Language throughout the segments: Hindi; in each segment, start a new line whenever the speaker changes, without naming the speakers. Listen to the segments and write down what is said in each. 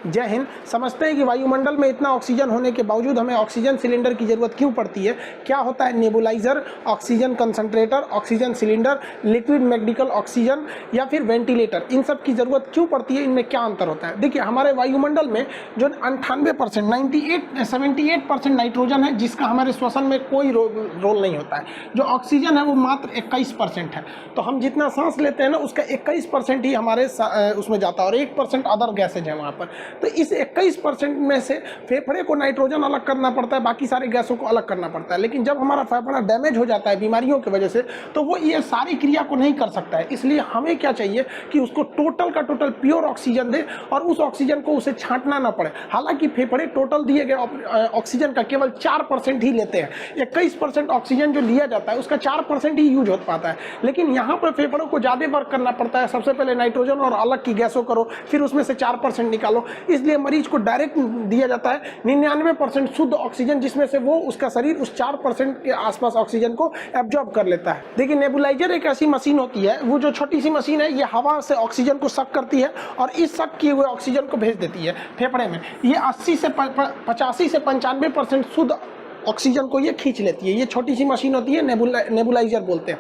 जय हिंद। समझते हैं कि वायुमंडल में इतना ऑक्सीजन होने के बावजूद हमें ऑक्सीजन सिलेंडर की ज़रूरत क्यों पड़ती है, क्या होता है nebuliser, oxygen concentrator, oxygen cylinder, liquid medical oxygen या फिर वेंटिलेटर, इन सब की ज़रूरत क्यों पड़ती है, इनमें क्या अंतर होता है। देखिए, हमारे वायुमंडल में जो 98% 78% नाइट्रोजन है, जिसका हमारे श्वसन में कोई रोल नहीं होता है। जो ऑक्सीजन है वो मात्र 21% है। तो हम जितना सांस लेते हैं ना, उसका 21% ही हमारे उसमें जाता है और 1% अदर गैसेज है वहाँ पर। तो इस 21% में से फेफड़े को नाइट्रोजन अलग करना पड़ता है, बाकी सारे गैसों को अलग करना पड़ता है। लेकिन जब हमारा फेफड़ा डैमेज हो जाता है बीमारियों की वजह से, तो वो ये सारी क्रिया को नहीं कर सकता है। इसलिए हमें क्या चाहिए कि उसको टोटल का टोटल प्योर ऑक्सीजन दे और उस ऑक्सीजन को उसे छांटना ना पड़े। हालांकि फेफड़े टोटल दिए गए ऑक्सीजन का केवल 4% ही लेते हैं। 21% ऑक्सीजन जो लिया जाता है उसका 4% ही यूज हो पाता है। लेकिन यहाँ पर फेफड़ों को ज़्यादा वर्क करना पड़ता है। सबसे पहले नाइट्रोजन और अलग की गैसों करो, फिर उसमें से 4% निकालो। इसलिए मरीज को डायरेक्ट दिया जाता है 99% शुद्ध ऑक्सीजन, जिसमें से वो उसका शरीर उस 4% के आसपास ऑक्सीजन को एब्जॉर्ब कर लेता है। देखिए, नेबुलाइजर एक ऐसी मशीन होती है, वो जो छोटी सी मशीन है, ये हवा से ऑक्सीजन को सक करती है और इस सक किए हुए ऑक्सीजन को भेज देती है फेफड़े में। ये 80 से 85 से 95% शुद्ध ऑक्सीजन को ये खींच लेती है। ये छोटी सी मशीन होती है, नेबुलाइजर बोलते हैं।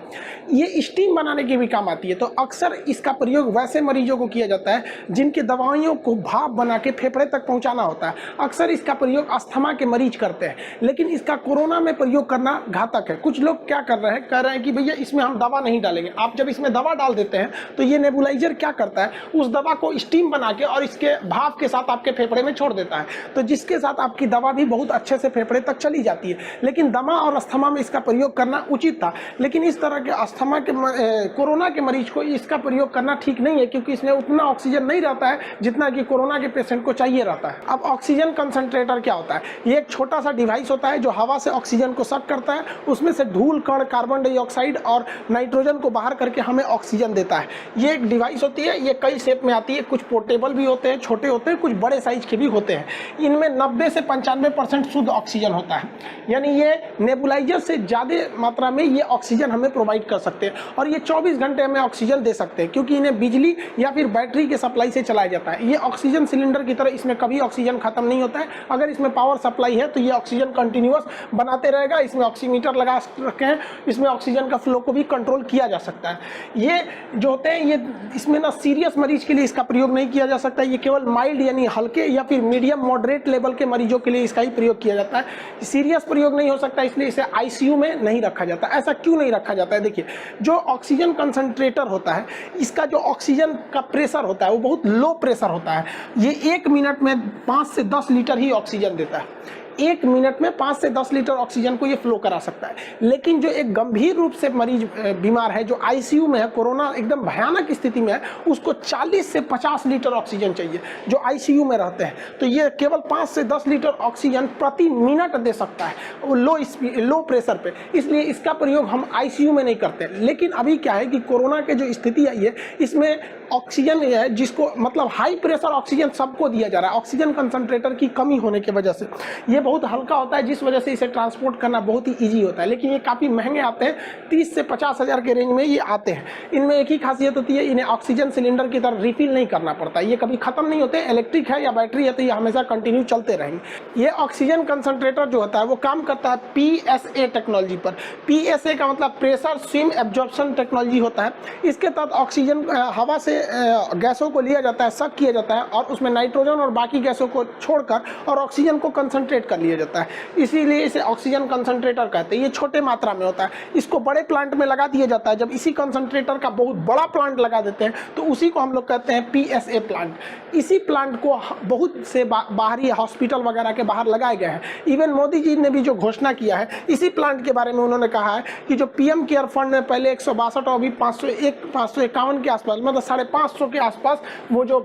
ये स्टीम बनाने के भी काम आती है। तो अक्सर इसका प्रयोग वैसे मरीजों को किया जाता है जिनके दवाइयों को भाप बना के फेफड़े तक पहुंचाना होता है। अक्सर इसका प्रयोग अस्थमा के मरीज करते हैं, लेकिन इसका कोरोना में प्रयोग करना घातक है। कुछ लोग क्या कर रहे हैं, कह रहे हैं कि भैया इसमें हम दवा नहीं डालेंगे। आप जब इसमें दवा डाल देते हैं तो ये नेबुलाइजर क्या करता है, उस दवा को स्टीम बना के और इसके भाप के साथ आपके फेफड़े में छोड़ देता है, तो जिसके साथ आपकी दवा भी बहुत अच्छे से फेफड़े तक चली जाती है। लेकिन दमा और अस्थमा में इसका प्रयोग करना उचित था, लेकिन इस तरह के अस्थमा के कोरोना के मरीज को इसका प्रयोग करना ठीक नहीं है, क्योंकि इसमें उतना ऑक्सीजन नहीं रहता है जितना कि कोरोना के पेशेंट को चाहिए रहता है। अब ऑक्सीजन कंसंट्रेटर क्या होता है? ये एक छोटा सा डिवाइस होता है जो हवा से ऑक्सीजन को सक करता है, उसमें से धूल कण, कार्बन डाइऑक्साइड और नाइट्रोजन को बाहर करके हमें ऑक्सीजन देता है। ये एक डिवाइस होती है, ये कई शेप में आती है, कुछ पोर्टेबल भी होते हैं, छोटे होते हैं, कुछ बड़े साइज के भी होते हैं। इनमें 90 से 95% शुद्ध ऑक्सीजन होता है, यानी ये नेबुलाइजर से ज़्यादा मात्रा में ये ऑक्सीजन हमें प्रोवाइड कर सकते हैं और ये 24 घंटे हमें ऑक्सीजन दे सकते हैं, क्योंकि इन्हें बिजली या फिर बैटरी के सप्लाई से चलाया जाता है। ये ऑक्सीजन सिलेंडर की तरह इसमें कभी ऑक्सीजन खत्म नहीं होता है। अगर इसमें पावर सप्लाई है तो ये ऑक्सीजन कंटिन्यूअस बनाते रहेगा। इसमें ऑक्सीमीटर लगा रखे हैं, इसमें ऑक्सीजन का फ्लो को भी कंट्रोल किया जा सकता है। ये जो होते हैं, ये इसमें ना सीरियस मरीज के लिए इसका प्रयोग नहीं किया जा सकता। ये केवल माइल्ड यानी हल्के या फिर मीडियम मॉडरेट लेवल के मरीजों के लिए इसका ही प्रयोग किया जाता है। सीरियस प्रयोग नहीं हो सकता, इसलिए इसे आईसीयू में नहीं रखा जाता। ऐसा क्यों नहीं रखा जाता है? देखिए, जो ऑक्सीजन कंसंट्रेटर होता है, इसका जो ऑक्सीजन का प्रेशर होता है वो बहुत लो प्रेशर होता है। ये 1 मिनट में 5 से 10 लीटर ही ऑक्सीजन देता है। 1 मिनट में 5 से 10 लीटर ऑक्सीजन को ये फ्लो करा सकता है। लेकिन जो एक गंभीर रूप से मरीज बीमार है, जो आईसीयू में है, कोरोना एकदम भयानक स्थिति में है, उसको 40 से 50 लीटर ऑक्सीजन चाहिए, जो आईसीयू में रहते हैं। तो ये केवल 5 से 10 लीटर ऑक्सीजन प्रति मिनट दे सकता है लो प्रेशर पे। इसलिए इसका प्रयोग हम आईसीयू में नहीं करते। लेकिन अभी क्या है कि कोरोना के जो स्थिति आई है, इसमें ऑक्सीजन है, जिसको मतलब हाई प्रेशर ऑक्सीजन सबको दिया जा रहा है। ऑक्सीजन कंसंट्रेटर की कमी होने की वजह से ये बहुत हल्का होता है, जिस वजह से इसे ट्रांसपोर्ट करना बहुत ही इजी होता है। लेकिन ये काफ़ी महंगे आते हैं, 30 से 50 हज़ार के रेंज में ये आते हैं। इनमें एक ही खासियत होती है, इन्हें ऑक्सीजन सिलेंडर की तरह रिफिल नहीं करना पड़ता। ये कभी खत्म नहीं होते। इलेक्ट्रिक है या बैटरी है तो ये हमेशा कंटिन्यू चलते रहेंगे। ये ऑक्सीजन कंसंट्रेटर जो होता है वो काम करता है PSA टेक्नोलॉजी पर। PSA का मतलब प्रेशर स्विम एब्जॉर्प्शन टेक्नोलॉजी होता है। इसके तहत ऑक्सीजन हवा से गैसों को लिया जाता है, सक किया जाता है और उसमें नाइट्रोजन और बाकी गैसों को छोड़कर और ऑक्सीजन को कंसंट्रेट कर लिया जाता है। इसीलिए इसे ऑक्सीजन कंसंट्रेटर कहते हैं। ये छोटे मात्रा में होता है, इसको बड़े प्लांट में लगा दिया जाता है। जब इसी कंसंट्रेटर का बहुत बड़ा प्लांट लगा देते हैं तो उसी को हम लोग कहते हैं PSA प्लांट। इसी प्लांट को बहुत से बाहरी हॉस्पिटल वगैरह के बाहर लगाए गए हैं। इवन मोदी जी ने भी जो घोषणा किया है इसी प्लांट के बारे में, उन्होंने कहा है कि जो PM केयर फंड में पहले 162 और अभी 551 के आसपास, मतलब 550 के आसपास वो जो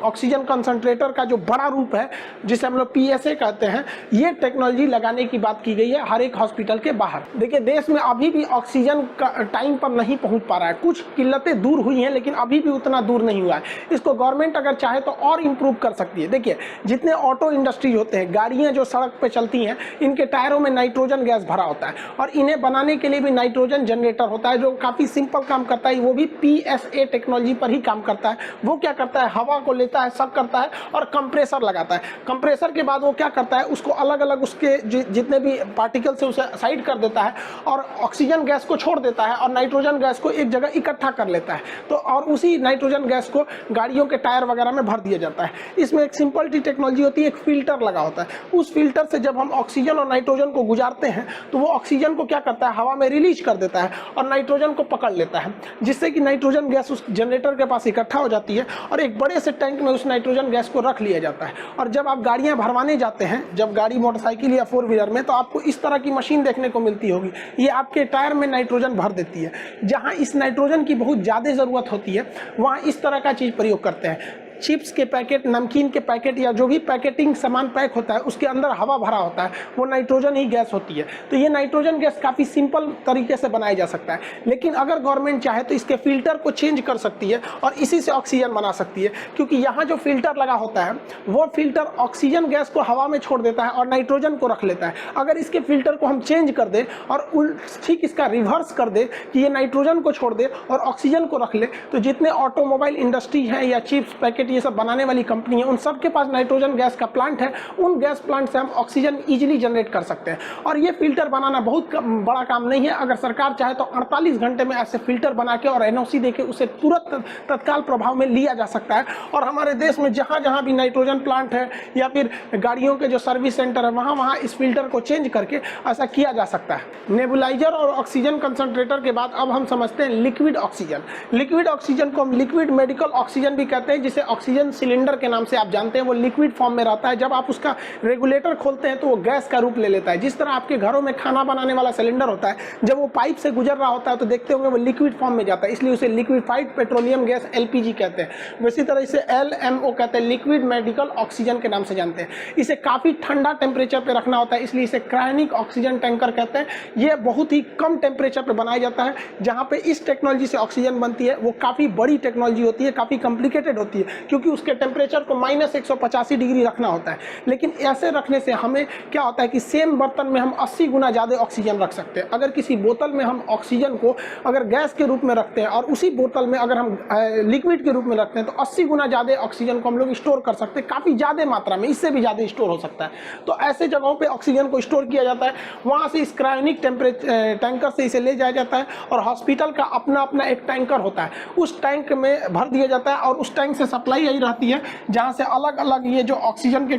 ऑक्सीजन कंसंट्रेटर का जो बड़ा रूप है, जिसे हम लोग PSA कहते हैं, ये टेक्नोलॉजी लगाने की बात की गई है हर एक हॉस्पिटल के बाहर। देखिए, देश में अभी भी ऑक्सीजन का टाइम पर नहीं पहुंच पा रहा है। कुछ किल्लतें दूर हुई हैं, लेकिन अभी भी उतना दूर नहीं हुआ है। इसको गवर्नमेंट अगर चाहे तो और इम्प्रूव कर सकती है। देखिए, जितने ऑटो इंडस्ट्री होते हैं, गाड़ियां जो सड़क पे चलती हैं, इनके टायरों में नाइट्रोजन गैस भरा होता है और इन्हें बनाने के लिए भी नाइट्रोजन जनरेटर होता है जो काफ़ी सिंपल काम करता है। वो भी PSA टेक्नोलॉजी पर ही काम करता है। वो क्या करता है, हवा को लेता है, सक करता है और कंप्रेसर लगाता है। कंप्रेसर के बाद वो क्या करता है, उसको अलग अलग उसके जितने भी पार्टिकल से उसे साइड कर देता है और ऑक्सीजन गैस को छोड़ देता है और नाइट्रोजन गैस को एक जगह इकट्ठा कर लेता है। तो और उसी नाइट्रोजन गैस को गाड़ियों के टायर वगैरह में भर दिया जाता है। इसमें एक सिंपल टी टेक्नोलॉजी होती है, एक फिल्टर लगा होता है। उस फिल्टर से जब हम ऑक्सीजन और नाइट्रोजन को गुजारते हैं तो वो ऑक्सीजन को क्या करता है, हवा में रिलीज कर देता है और नाइट्रोजन को पकड़ लेता है, जिससे कि नाइट्रोजन गैस उस जनरेटर के पास इकट्ठा हो जाती है और एक बड़े से टैंक में उस नाइट्रोजन गैस को रख लिया जाता है। और जब आप गाड़ियां भरवाने जाते हैं, जब गाड़ी मोटरसाइकिल या 4 व्हीलर में, तो आपको इस तरह की मशीन देखने को मिलती होगी। ये आपके टायर में नाइट्रोजन भर देती है। जहां इस नाइट्रोजन की बहुत ज़्यादा ज़रूरत होती है वहां इस तरह का चीज़ प्रयोग करते हैं। चिप्स के पैकेट, नमकीन के पैकेट या जो भी पैकेटिंग सामान पैक होता है उसके अंदर हवा भरा होता है, वो नाइट्रोजन ही गैस होती है। तो ये नाइट्रोजन गैस काफ़ी सिंपल तरीके से बनाया जा सकता है, लेकिन अगर गवर्नमेंट चाहे तो इसके फिल्टर को चेंज कर सकती है और इसी से ऑक्सीजन बना सकती है, क्योंकि यहाँ जो फिल्टर लगा होता है वो फिल्टर ऑक्सीजन गैस को हवा में छोड़ देता है और नाइट्रोजन को रख लेता है। अगर इसके फिल्टर को हम चेंज कर दें और ठीक इसका रिवर्स कर दे कि ये नाइट्रोजन को छोड़ दे और ऑक्सीजन को रख ले, तो जितने ऑटोमोबाइल इंडस्ट्री हैं या चिप्स पैकेट ये सब बनाने वाली कंपनी है, उन सब के पास नाइट्रोजन गैस का प्लांट है। उन गैस प्लांट से हम ऑक्सीजन इजीली जनरेट कर सकते हैं। और ये फिल्टर बनाना बहुत बड़ा काम नहीं है। अगर सरकार चाहे तो 48 घंटे में ऐसे फिल्टर बना के और एनओसी देके उसे तुरंत तत्काल प्रभाव में लिया जा सकता है। और हमारे देश में जहां जहां भी नाइट्रोजन प्लांट है या फिर गाड़ियों के जो सर्विस सेंटर है वहां वहां इस फिल्टर को चेंज करके ऐसा किया जा सकता है। नेबुलाइजर और ऑक्सीजन कंसंट्रेटर के बाद अब हम समझते हैं लिक्विड ऑक्सीजन। लिक्विड ऑक्सीजन को हम लिक्विड मेडिकल ऑक्सीजन भी कहते हैं, जिसे ऑक्सीजन सिलेंडर के नाम से आप जानते हैं। वो लिक्विड फॉर्म में रहता है। जब आप उसका रेगुलेटर खोलते हैं तो वो गैस का रूप ले लेता है। जिस तरह आपके घरों में खाना बनाने वाला सिलेंडर होता है, जब वो पाइप से गुजर रहा होता है तो देखते होंगे वो लिक्विड फॉर्म में जाता है, इसलिए उसे लिक्विफाइड पेट्रोलियम गैस LPG कहते हैं। वैसी तरह इसे LMO कहते हैं, लिक्विड मेडिकल ऑक्सीजन के नाम से जानते हैं। इसे काफ़ी ठंडा टेम्परेचर पर रखना होता है, इसलिए इसे क्रायोनिक ऑक्सीजन टैंकर कहते हैं। ये बहुत ही कम टेम्परेचर पर बनाया जाता है। जहाँ पे इस टेक्नोलॉजी से ऑक्सीजन बनती है वो काफ़ी बड़ी टेक्नोलॉजी होती है, काफ़ी कॉम्प्लिकेटेड होती है, क्योंकि उसके टेम्परेचर को -185 डिग्री रखना होता है। लेकिन ऐसे रखने से हमें क्या होता है कि सेम बर्तन में हम 80 गुना ज़्यादा ऑक्सीजन रख सकते हैं। अगर किसी बोतल में हम ऑक्सीजन को अगर गैस के रूप में रखते हैं और उसी बोतल में अगर हम लिक्विड के रूप में रखते हैं तो 80 गुना ज़्यादा ऑक्सीजन को हम लोग स्टोर कर सकते हैं, काफ़ी ज़्यादा मात्रा में, इससे भी ज़्यादा स्टोर हो सकता है। तो ऐसे जगहों पर ऑक्सीजन को स्टोर किया जाता है। वहाँ से इस क्रायोनिक टैंकर से इसे ले जाया जाता है और हॉस्पिटल का अपना अपना एक टैंकर होता है, उस टैंक में भर दिया जाता है और उस टैंक से सप्लाई यही रहती है, जहाँ से अलग अलग ये जो ऑक्सीजन के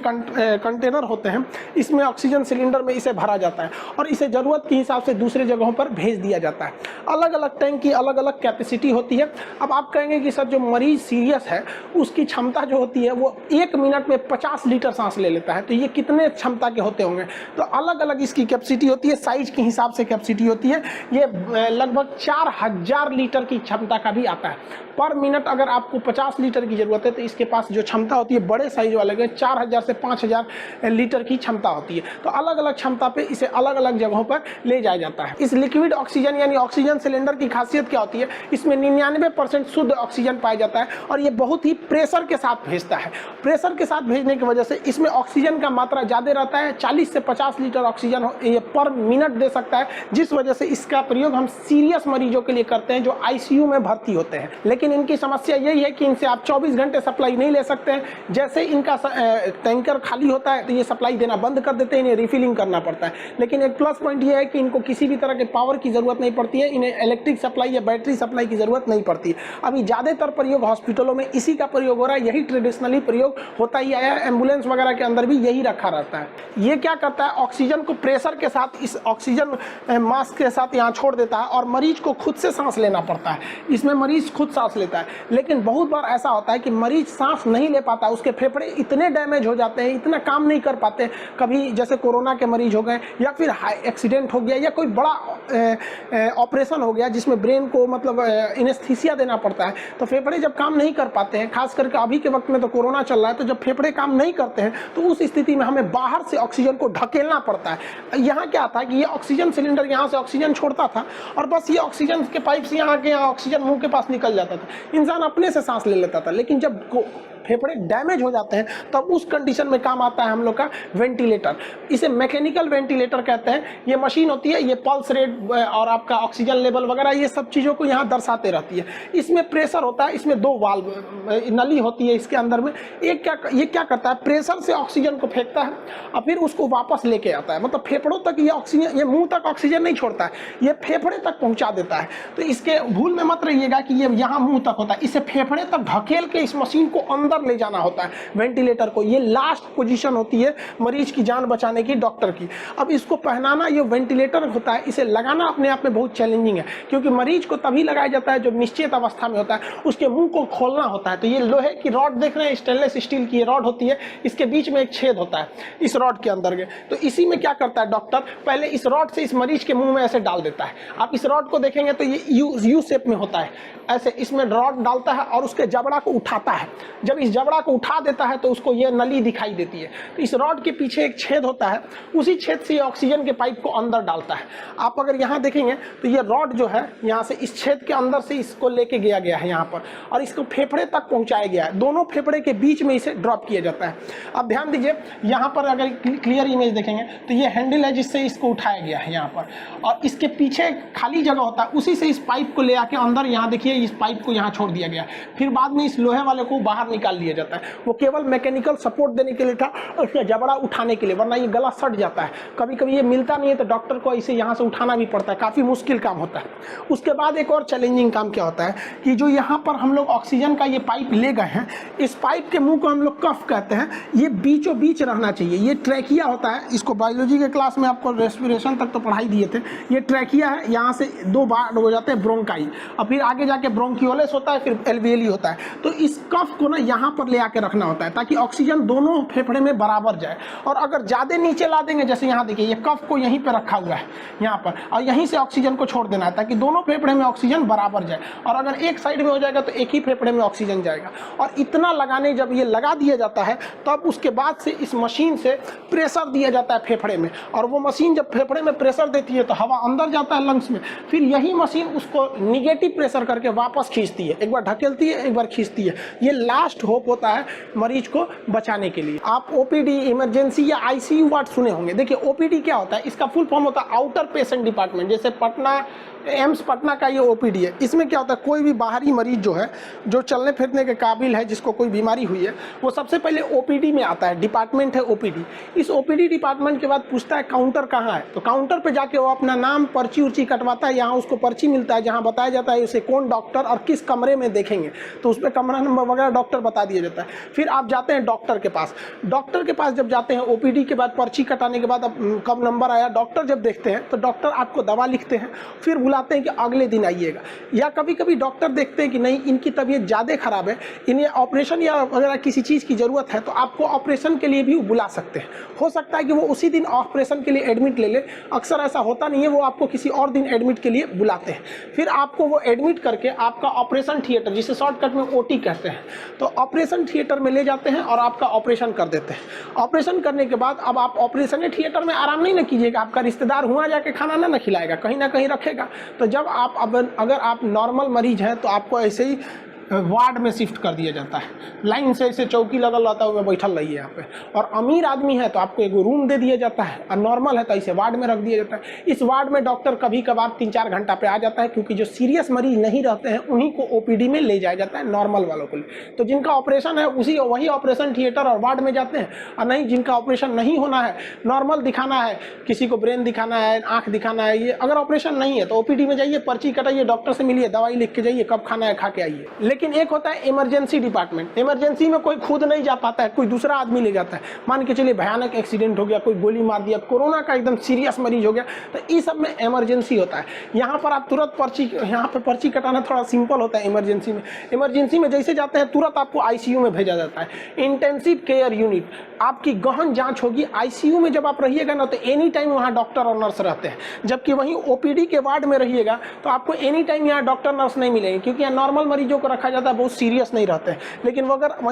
कंटेनर होते हैं इसमें ऑक्सीजन सिलेंडर में इसे भरा जाता है और इसे ज़रूरत के हिसाब से दूसरे जगहों पर भेज दिया जाता है। अलग अलग टैंक की अलग अलग कैपेसिटी होती है। अब आप कहेंगे कि सर जो मरीज सीरियस है उसकी क्षमता जो होती है वो 1 मिनट में 50 लीटर सांस ले लेता है, तो ये कितने क्षमता के होते होंगे? तो अलग अलग इसकी कैपेसिटी होती है, साइज के हिसाब से कैपेसिटी होती है। ये लगभग 4000 लीटर की क्षमता का भी आता है। पर मिनट अगर आपको 50 लीटर की ज़रूरत है तो इसके पास जो क्षमता होती है बड़े साइज वाले के 4000 से 5000 लीटर की क्षमता होती है। तो अलग अलग क्षमता पे इसे अलग अलग जगहों पर ले जाया जाता है। इस लिक्विड ऑक्सीजन यानी ऑक्सीजन सिलेंडर की खासियत क्या होती है? इसमें 99% शुद्ध ऑक्सीजन पाया जाता है और ये बहुत ही प्रेशर के साथ भेजता है। प्रेशर के साथ भेजने की वजह से इसमें ऑक्सीजन का मात्रा ज़्यादा रहता है। 40 से 50 लीटर ऑक्सीजन ये पर मिनट दे सकता है, जिस वजह से इसका प्रयोग हम सीरियस मरीजों के लिए करते हैं जो ICU में भर्ती होते हैं। लेकिन इनकी समस्या यही है कि इनसे आप 24 घंटे सप्लाई नहीं ले सकते हैं। जैसे इनका टैंकर खाली होता है तो ये सप्लाई देना बंद कर देते हैं, इन्हें रिफिलिंग करना पड़ता है। लेकिन एक प्लस पॉइंट ये है कि इनको किसी भी तरह के पावर की ज़रूरत नहीं पड़ती है, इन्हें इलेक्ट्रिक सप्लाई या बैटरी सप्लाई की ज़रूरत नहीं पड़ती। अभी ज़्यादातर प्रयोग हॉस्पिटलों में इसी का प्रयोग हो रहा है, यही ट्रेडिशनली प्रयोग होता ही आया है। एम्बुलेंस वगैरह के अंदर भी यही रखा रहता है। ये क्या करता है, ऑक्सीजन को प्रेशर के साथ इस ऑक्सीजन मास्क के साथ यहाँ छोड़ देता है और मरीज को खुद से सांस लेना पड़ता है। इसमें मरीज खुद सांस लेता है, लेकिन बहुत बार ऐसा होता है कि मरीज सांस नहीं ले पाता, उसके फेफड़े इतने डैमेज हो जाते हैं, इतना काम नहीं कर पाते। कभी जैसे कोरोना के मरीज हो गए या फिर एक्सीडेंट हो गया या कोई बड़ा ऑपरेशन हो गया जिसमें ब्रेन को मतलब एनेस्थीसिया देना पड़ता है, तो फेफड़े जब काम नहीं कर पाते हैं, खास करके अभी के वक्त में तो कोरोना चल रहा है, तो जब फेफड़े काम नहीं करते हैं तो उस स्थिति में हमें बाहर से ऑक्सीजन को ढकेलना पड़ता है। यहाँ क्या था कि ये ऑक्सीजन सिलेंडर यहाँ से ऑक्सीजन छोड़ता था और बस ये ऑक्सीजन के पाइप से यहाँ के ऑक्सीजन मुंह के पास निकल जाता था, इंसान अपने से सांस ले लेता था। लेकिन जब जब फेफड़े डैमेज हो जाते हैं तब उस कंडीशन में काम आता है हम लोग का वेंटिलेटर। इसे मैकेनिकल वेंटिलेटर कहते हैं। ये मशीन होती है, ये पल्स रेट और आपका ऑक्सीजन लेवल वगैरह ये सब चीज़ों को यहाँ दर्शाते रहती है। इसमें प्रेशर होता है, इसमें 2 वाल्व नली होती है इसके अंदर में। ये क्या करता है, प्रेशर से ऑक्सीजन को फेंकता है और फिर उसको वापस लेके आता है। मतलब फेफड़ों तक ये ऑक्सीजन, ये मुंह तक ऑक्सीजन नहीं छोड़ता है, ये फेफड़े तक पहुँचा देता है। तो इसके भूल में मत रहिएगा कि ये यहाँ मुंह तक होता है, इसे फेफड़े तक ढकेल के इस मशीन को अंदर ले जाना होता है वेंटिलेटर को। ये लास्ट पोजीशन होती है मरीज की जान बचाने की, डॉक्टर की। अब इसको पहनाना, ये वेंटिलेटर होता है, इसे लगाना अपने आप में बहुत चैलेंजिंग है, क्योंकि मरीज को तभी लगाया जाता है जब निश्चित अवस्था में होता है, उसके मुंह को खोलना होता है। तो ये लोहे की रॉड देख रहे हैं, स्टेनलेस स्टील की रॉड होती है, इसके बीच में एक छेद होता है इस रॉड के अंदर के। तो इसी में क्या करता है डॉक्टर, पहले इस रॉड से इस मरीज के मुंह में ऐसे डाल देता है। आप इस रॉड को देखेंगे तो ये यू शेप में होता है, ऐसे इसमें रॉड डालता है और उसके जबड़ा को उठाता है। जब इस जबड़ा को उठा देता है तो उसको ये नली दिखाई देती है। तो इस रॉड के पीछे एक छेद होता है, उसी छेद से ये ऑक्सीजन के पाइप को अंदर डालता है। आप अगर यहाँ देखेंगे तो ये रॉड जो है यहाँ से इस छेद के अंदर से इसको लेके गया है यहाँ पर, और इसको फेफड़े तक पहुँचाया गया है। दोनों फेफड़े के बीच में इसे ड्रॉप किया जाता है। अब ध्यान दीजिए, यहाँ पर अगर क्लियर इमेज देखेंगे तो ये हैंडल है जिससे इसको उठाया गया है यहाँ पर, और इसके पीछे खाली जगह होता है, उसी से इस पाइप को ले आके अंदर, यहाँ देखिए इस पाइप को यहाँ छोड़ दिया गया। फिर बाद में इस लोहे वाले को बाहर निकाल लिया जाता है। वो केवल मैकेनिकल सपोर्ट देने के लिए था, उसका जबड़ा उठाने के लिए, वरना ये गला सट जाता है। कभी कभी ये मिलता नहीं है तो डॉक्टर को इसे यहाँ से उठाना भी पड़ता है, काफ़ी मुश्किल काम होता है। उसके बाद एक और चैलेंजिंग काम क्या होता है कि जो यहाँ पर हम लोग ऑक्सीजन का ये पाइप ले गए हैं, इस पाइप के मुंह को हम लोग कफ कहते हैं, ये बीचों बीच रहना चाहिए। ये ट्रैकिया होता है, इसको बायोलॉजी के क्लास में आपको रेस्पिरेशन तक तो पढ़ाई दिए थे। ये ट्रैकिया है, यहाँ से 2 बार हो जाते हैं ब्रोंकाई, और फिर आगे जाके ब्रोंकियोलस होता है, फिर एल्वियली होता है। तो इस कफ को ना यहाँ पर ले आके रखना होता है ताकि ऑक्सीजन दोनों फेफड़े में बराबर जाए। और अगर ज़्यादा नीचे ला देंगे, जैसे यहाँ देखिए ये कफ को यहीं पर रखा हुआ है यहाँ पर, और यहीं से ऑक्सीजन को छोड़ देना है ताकि दोनों फेफड़े में ऑक्सीजन बराबर जाए। और अगर एक साइड में हो जाएगा तो एक ही फेफड़े में ऑक्सीजन जाएगा। और इतना लगाने, जब ये लगा दिया जाता है तब उसके बाद से इस मशीन से प्रेशर दिया जाता है फेफड़े में, और वो मशीन जब फेफड़े में प्रेशर देती है तो हवा अंदर जाता है लंग्स में, फिर यही मशीन उसको निगेटिव प्रेशर करके वापस खींचती है, एक बार ढकेलती है, एक बार खींचती है। ये लास्ट होप होता है मरीज को बचाने के लिए। आप ओपीडी, इमरजेंसी या आईसीयू वार्ड सुने होंगे। देखिए ओपीडी क्या होता है, इसका फुल फॉर्म होता है आउटर पेशेंट डिपार्टमेंट। जैसे पटना, एम्स पटना का ये ओपीडी है। इसमें क्या होता है, कोई भी बाहरी मरीज जो है, जो चलने फिरने के काबिल है, जिसको कोई बीमारी हुई है, वो सबसे पहले ओपीडी में आता है। डिपार्टमेंट है ओपीडी। इस ओपीडी डिपार्टमेंट के बाद पूछता है काउंटर कहाँ है, तो काउंटर पे जाके वो अपना नाम, पर्ची उर्ची कटवाता है। यहाँ उसको पर्ची मिलता है जहाँ बताया जाता है उसे कौन डॉक्टर और किस कमरे में देखेंगे, तो उस पर कमरा नंबर वगैरह डॉक्टर बता दिया जाता है। फिर आप जाते हैं डॉक्टर के पास। डॉक्टर के पास जब जाते हैं, ओपीडी के बाद पर्ची कटाने के बाद अब कब नंबर आया, डॉक्टर जब देखते हैं तो डॉक्टर आपको दवा लिखते हैं, फिर बुलाते हैं कि अगले दिन आइएगा। या कभी कभी डॉक्टर देखते हैं कि नहीं, इनकी तबीयत ज़्यादा खराब है, इन्हें ऑपरेशन या वगैरह किसी चीज़ की ज़रूरत है, तो आपको ऑपरेशन के लिए भी बुला सकते हैं। हो सकता है कि वो उसी दिन ऑपरेशन के लिए एडमिट ले ले, अक्सर ऐसा होता नहीं है, वो आपको किसी और दिन एडमिट के लिए बुलाते हैं। फिर आपको वो एडमिट करके आपका ऑपरेशन थिएटर, जिसे शॉर्टकट में ओटी कहते हैं, तो ऑपरेशन थिएटर में ले जाते हैं और आपका ऑपरेशन कर देते हैं। ऑपरेशन करने के बाद अब आप ऑपरेशन थिएटर में आराम नहीं ना कीजिएगा, आपका रिश्तेदार हुआ जाके खाना ना खिलाएगा, कहीं ना कहीं रखेगा। तो जब आप अगर आप नॉर्मल मरीज हैं तो आपको ऐसे ही वार्ड में शिफ्ट कर दिया जाता है। लाइन से ऐसे चौकी लगल रहता है, बैठल रहिए यहाँ पे। और अमीर आदमी है तो आपको एक रूम दे दिया जाता है, और नॉर्मल है तो ऐसे वार्ड में रख दिया जाता है। इस वार्ड में डॉक्टर कभी कभार 3-4 घंटा पे आ जाता है, क्योंकि जो सीरियस मरीज नहीं रहते हैं उन्हीं को ओपीडी में ले जाया जाता है, नॉर्मल वालों को लिए। तो जिनका ऑपरेशन है वही ऑपरेशन थिएटर और वार्ड में जाते हैं, और नहीं जिनका ऑपरेशन नहीं होना है, नॉर्मल दिखाना है, किसी को ब्रेन दिखाना है, आँख दिखाना है, ये अगर ऑपरेशन नहीं है तो ओपीडी में जाइए, पर्ची कटाइए, डॉक्टर से मिलिए, दवाई लिख के जाइए, कब खाना है खा के आइए। लेकिन एक होता है इमरजेंसी डिपार्टमेंट। इमरजेंसी में कोई खुद नहीं जा पाता है, कोई दूसरा आदमी ले जाता है। मान के चलिए भयानक एक्सीडेंट हो गया, कोई गोली मार दिया, कोरोना का एकदम सीरियस मरीज हो गया, तो इस सब में इमरजेंसी होता है। यहाँ पर आप तुरंत यहाँ पर पर्ची कटाना थोड़ा सिंपल होता है इमरजेंसी में। इमरजेंसी में जैसे जाते हैं तुरंत आपको आईसीयू में भेजा जाता है, इंटेंसिव केयर यूनिट। आपकी गहन जांच होगी। आईसीयू में जब आप रहिएगा ना तो एनी टाइम वहाँ डॉक्टर और नर्स रहते हैं, जबकि वहीं ओपीडी के वार्ड में रहिएगा तो आपको एनी टाइम यहाँ डॉक्टर नर्स नहीं मिलेंगे, क्योंकि यहाँ नॉर्मल मरीजों को रखा देखा जाता है बहुत सीरियस नहीं रहते हैं, लेकिन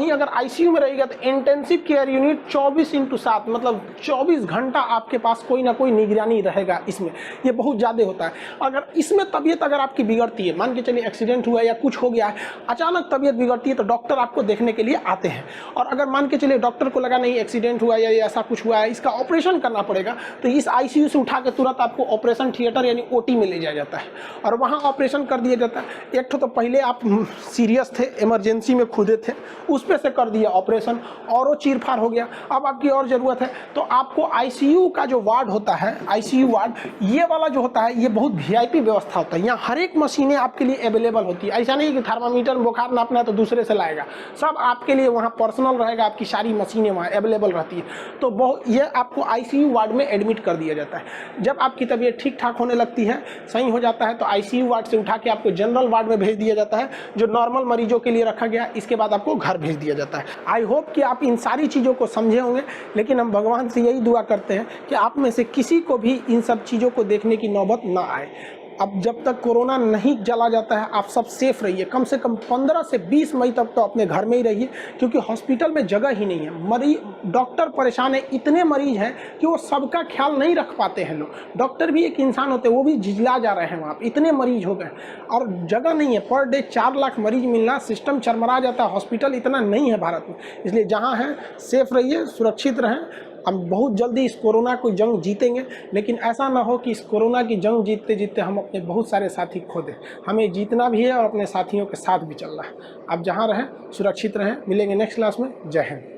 अगर आईसीयू में रहेगा तो इंटेंसिव केयर यूनिट 24/7 मतलब 24 घंटा आपके पास कोई ना कोई निगरानी रहेगा। इसमें ये बहुत ज़्यादा होता है। अगर इसमें तबीयत अगर आपकी बिगड़ती है, मान के चलिए एक्सीडेंट हुआ या कुछ हो गया है, अचानक तबीयत बिगड़ती है तो डॉक्टर आपको देखने के लिए आते हैं। और अगर मान के चलिए डॉक्टर को लगा नहीं एक्सीडेंट हुआ या ऐसा कुछ हुआ है, इसका ऑपरेशन करना पड़ेगा, तो इस आईसीयू से उठा के तुरंत आपको ऑपरेशन थिएटर यानी ओटी में ले जाया जाता है और वहाँ ऑपरेशन कर दिया जाता है। एक तो पहले आप सीरियस थे, इमरजेंसी में खुदे थे, उस पर से कर दिया ऑपरेशन और वो चीरफाड़ हो गया, अब आपकी और ज़रूरत है तो आपको आईसीयू का जो वार्ड होता है, आईसीयू वार्ड ये वाला जो होता है ये बहुत वीआईपी व्यवस्था होता है। यहाँ हर एक मशीनें आपके लिए अवेलेबल होती है। ऐसा नहीं कि थर्मामीटर में बुखार नापना है तो दूसरे से लाएगा, सब आपके लिए वहाँ पर्सनल रहेगा, आपकी सारी मशीनें वहाँ अवेलेबल रहती है। तो ये आपको आईसीयू वार्ड में एडमिट कर दिया जाता है। जब आपकी तबीयत ठीक ठाक होने लगती है, सही हो जाता है, तो आईसीयू वार्ड से उठा के आपको जनरल वार्ड में भेज दिया जाता है जो नॉर्मल मरीजों के लिए रखा गया। इसके बाद आपको घर भेज दिया जाता है। आई होप कि आप इन सारी चीज़ों को समझे होंगे, लेकिन हम भगवान से यही दुआ करते हैं कि आप में से किसी को भी इन सब चीज़ों को देखने की नौबत ना आए। अब जब तक कोरोना नहीं चला जाता है आप सब सेफ रहिए, कम से कम 15 से 20 मई तक तो अपने घर में ही रहिए, क्योंकि हॉस्पिटल में जगह ही नहीं है। डॉक्टर परेशान है, इतने मरीज हैं कि वो सबका ख्याल नहीं रख पाते हैं लोग। डॉक्टर भी एक इंसान होते हैं, वो भी झिझला जा रहे हैं वहाँ पर, इतने मरीज हो गए और जगह नहीं है। पर डे 4 लाख मरीज मिलना, सिस्टम चरमरा जाता है। हॉस्पिटल इतना नहीं है भारत में, इसलिए जहाँ है सेफ रहिए, सुरक्षित रहें। हम बहुत जल्दी इस कोरोना को जंग जीतेंगे, लेकिन ऐसा ना हो कि इस कोरोना की जंग जीतते जीतते हम अपने बहुत सारे साथी खो दें। हमें जीतना भी है और अपने साथियों के साथ भी चलना है। आप जहाँ रहें सुरक्षित रहें। मिलेंगे नेक्स्ट क्लास में। जय हिंद।